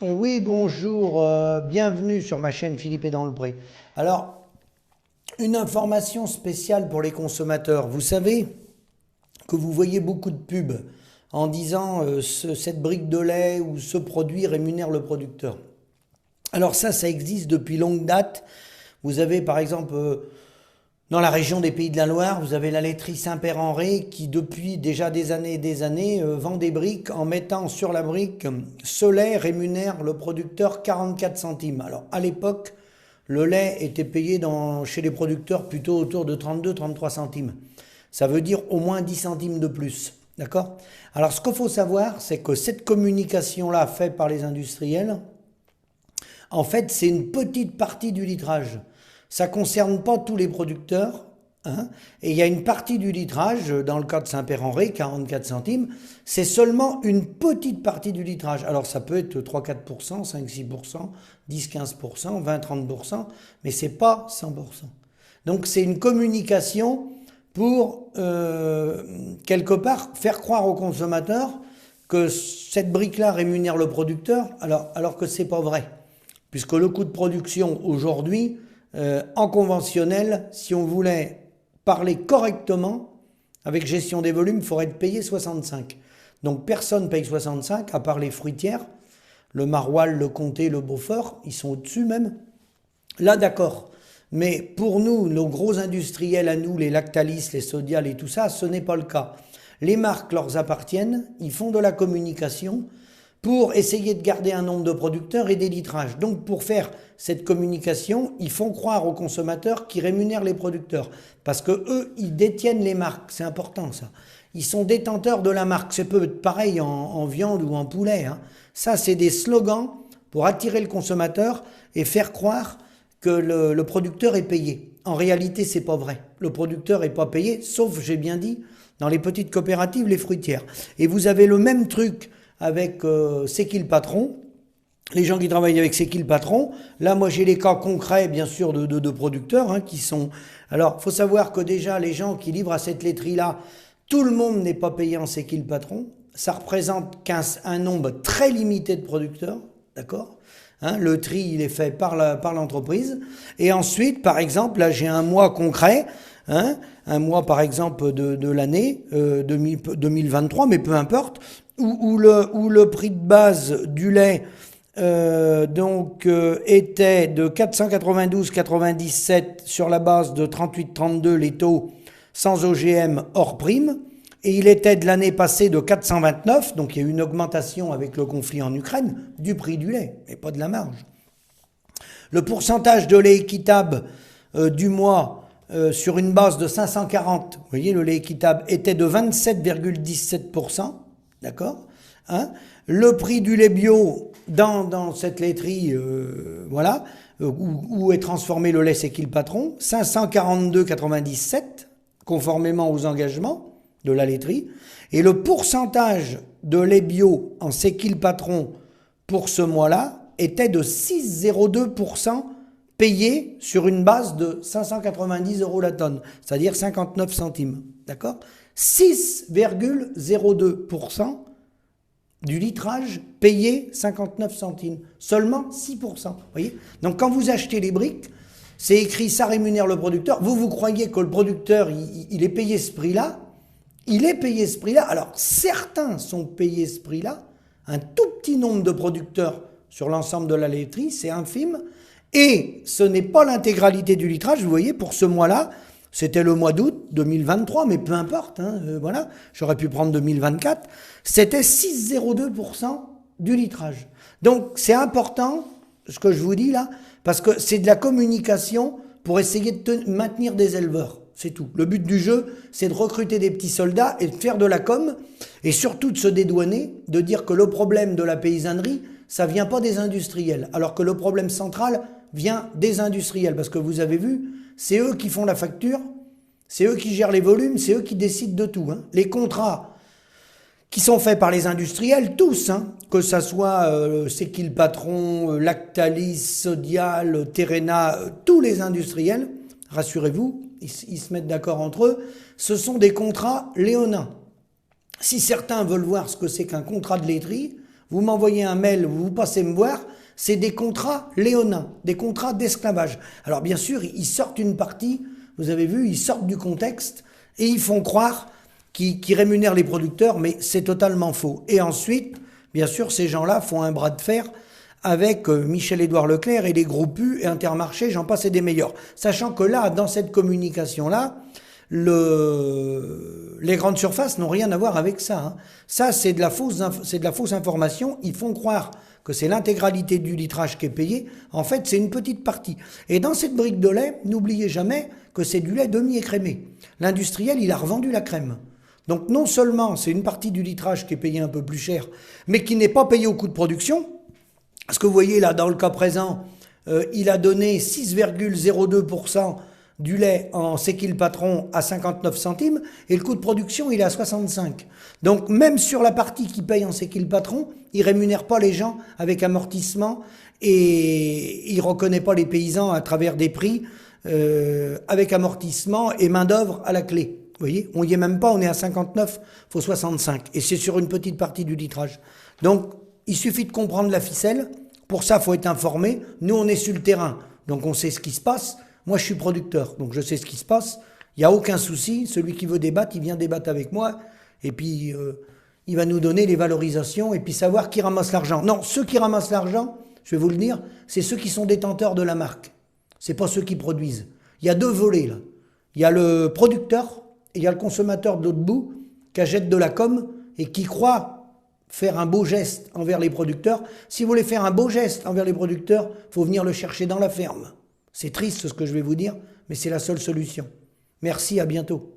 Oui, bonjour, bienvenue sur ma chaîne Philippe est dans le Pré. Alors, une information spéciale pour les consommateurs. Vous savez que vous voyez beaucoup de pubs en disant cette brique de lait ou ce produit rémunère le producteur. Alors ça existe depuis longue date. Vous avez par exemple dans la région des Pays de la Loire, vous avez la laiterie Saint-Père-en-Retz qui depuis déjà des années et des années vend des briques en mettant sur la brique ce lait rémunère le producteur 44 centimes. Alors à l'époque, le lait était payé chez les producteurs plutôt autour de 32-33 centimes. Ça veut dire au moins 10 centimes de plus. D'accord? Alors ce qu'il faut savoir, c'est que cette communication-là faite par les industriels, en fait, c'est une petite partie du litrage. Ça ne concerne pas tous les producteurs. Hein, et il y a une partie du litrage, dans le cas de Saint-Père-en-Retz, 44 centimes, c'est seulement une petite partie du litrage. Alors ça peut être 3-4%, 5-6%, 10-15%, 20-30%, mais c'est pas 100%. Donc c'est une communication pour, quelque part, faire croire aux consommateurs que cette brique-là rémunère le producteur, alors que c'est pas vrai. Puisque le coût de production aujourd'hui, en conventionnel, si on voulait parler correctement, avec gestion des volumes, il faudrait être payé 65. Donc personne ne paye 65, à part les fruitières, le maroilles, le comté, le beaufort, ils sont au-dessus même. Là, d'accord. Mais pour nous, nos gros industriels à nous, les Lactalis, les Sodial et tout ça, ce n'est pas le cas. Les marques leur appartiennent, ils font de la communication pour essayer de garder un nombre de producteurs et des litrages. Donc pour faire cette communication, ils font croire aux consommateurs qu'ils rémunèrent les producteurs. Parce que eux, ils détiennent les marques, c'est important ça. Ils sont détenteurs de la marque. C'est peut être pareil en viande ou en poulet. Hein. Ça, c'est des slogans pour attirer le consommateur et faire croire que le producteur est payé. En réalité, c'est pas vrai. Le producteur est pas payé, sauf, j'ai bien dit, dans les petites coopératives, les fruitières. Et vous avez le même truc avec C'est qui le patron, les gens qui travaillent avec C'est qui le patron. Là, moi, j'ai les cas concrets, bien sûr, de producteurs qui sont... Alors, il faut savoir que déjà, les gens qui livrent à cette laiterie-là, tout le monde n'est pas payé en C'est qui le patron. Ça représente un nombre très limité de producteurs, d'accord. Le tri, il est fait par l'entreprise. Et ensuite, par exemple, là, j'ai un mois concret, un mois, par exemple, de l'année 2023, mais peu importe, où le prix de base du lait était de 492,97 sur la base de 38,32 les taux sans OGM hors prime. Et il était de l'année passée de 429, donc il y a eu une augmentation avec le conflit en Ukraine du prix du lait, et pas de la marge. Le pourcentage de lait équitable du mois sur une base de 540, vous voyez, le lait équitable était de 27,17%, d'accord. Le prix du lait bio dans cette laiterie, voilà, où est transformé le lait, c'est qui le patron, 542,97, conformément aux engagements de la laiterie, et le pourcentage de lait bio en C'est qui le patron pour ce mois-là était de 6,02% payé sur une base de 590 euros la tonne, c'est-à-dire 59 centimes, d'accord. 6,02% du litrage payé 59 centimes, seulement 6%, vous voyez. Donc quand vous achetez les briques, c'est écrit ça rémunère le producteur, vous croyez que le producteur il est payé ce prix-là. Il est payé ce prix-là. Alors, certains sont payés ce prix-là. Un tout petit nombre de producteurs sur l'ensemble de la laiterie, c'est infime. Et ce n'est pas l'intégralité du litrage. Vous voyez, pour ce mois-là, c'était le mois d'août 2023, mais peu importe. Voilà, j'aurais pu prendre 2024. C'était 6,02% du litrage. Donc, c'est important, ce que je vous dis là, parce que c'est de la communication pour essayer de maintenir des éleveurs. C'est tout. Le but du jeu, c'est de recruter des petits soldats et de faire de la com, et surtout de se dédouaner, de dire que le problème de la paysannerie, ça vient pas des industriels, alors que le problème central vient des industriels, parce que vous avez vu, c'est eux qui font la facture, c'est eux qui gèrent les volumes, c'est eux qui décident de tout. Les contrats qui sont faits par les industriels, tous, que ça soit C'est qui le patron, Lactalis, Sodial, Terrena, tous les industriels, rassurez-vous, ils se mettent d'accord entre eux, ce sont des contrats léonins. Si certains veulent voir ce que c'est qu'un contrat de laiterie, vous m'envoyez un mail, vous passez me voir, c'est des contrats léonins, des contrats d'esclavage. Alors bien sûr, ils sortent une partie, vous avez vu, ils sortent du contexte et ils font croire qu'ils rémunèrent les producteurs, mais c'est totalement faux. Et ensuite, bien sûr, ces gens-là font un bras de fer avec Michel-Édouard Leclerc et les groupes U et Intermarché, j'en passe et des meilleurs. Sachant que là, dans cette communication-là, les grandes surfaces n'ont rien à voir avec ça. Hein. Ça, c'est de la fausse information. Ils font croire que c'est l'intégralité du litrage qui est payé. En fait, c'est une petite partie. Et dans cette brique de lait, n'oubliez jamais que c'est du lait demi-écrémé. L'industriel, il a revendu la crème. Donc non seulement c'est une partie du litrage qui est payée un peu plus cher, mais qui n'est pas payée au coût de production. Parce que vous voyez là, dans le cas présent, il a donné 6,02% du lait en séquille patron à 59 centimes et le coût de production, il est à 65. Donc même sur la partie qui paye en séquille patron, il rémunère pas les gens avec amortissement et il reconnaît pas les paysans à travers des prix avec amortissement et main d'œuvre à la clé. Vous voyez, on y est même pas, on est à 59, faut 65 et c'est sur une petite partie du litrage. Donc il suffit de comprendre la ficelle. Pour ça, faut être informé. Nous, on est sur le terrain, donc on sait ce qui se passe. Moi, je suis producteur, donc je sais ce qui se passe. Il n'y a aucun souci. Celui qui veut débattre, il vient débattre avec moi. Et puis, il va nous donner les valorisations et puis savoir qui ramasse l'argent. Non, ceux qui ramassent l'argent, je vais vous le dire, c'est ceux qui sont détenteurs de la marque. C'est pas ceux qui produisent. Il y a deux volets, là. Il y a le producteur et il y a le consommateur de l'autre bout qui achète de la com et qui croit faire un beau geste envers les producteurs. Si vous voulez faire un beau geste envers les producteurs, il faut venir le chercher dans la ferme. C'est triste ce que je vais vous dire, mais c'est la seule solution. Merci, à bientôt.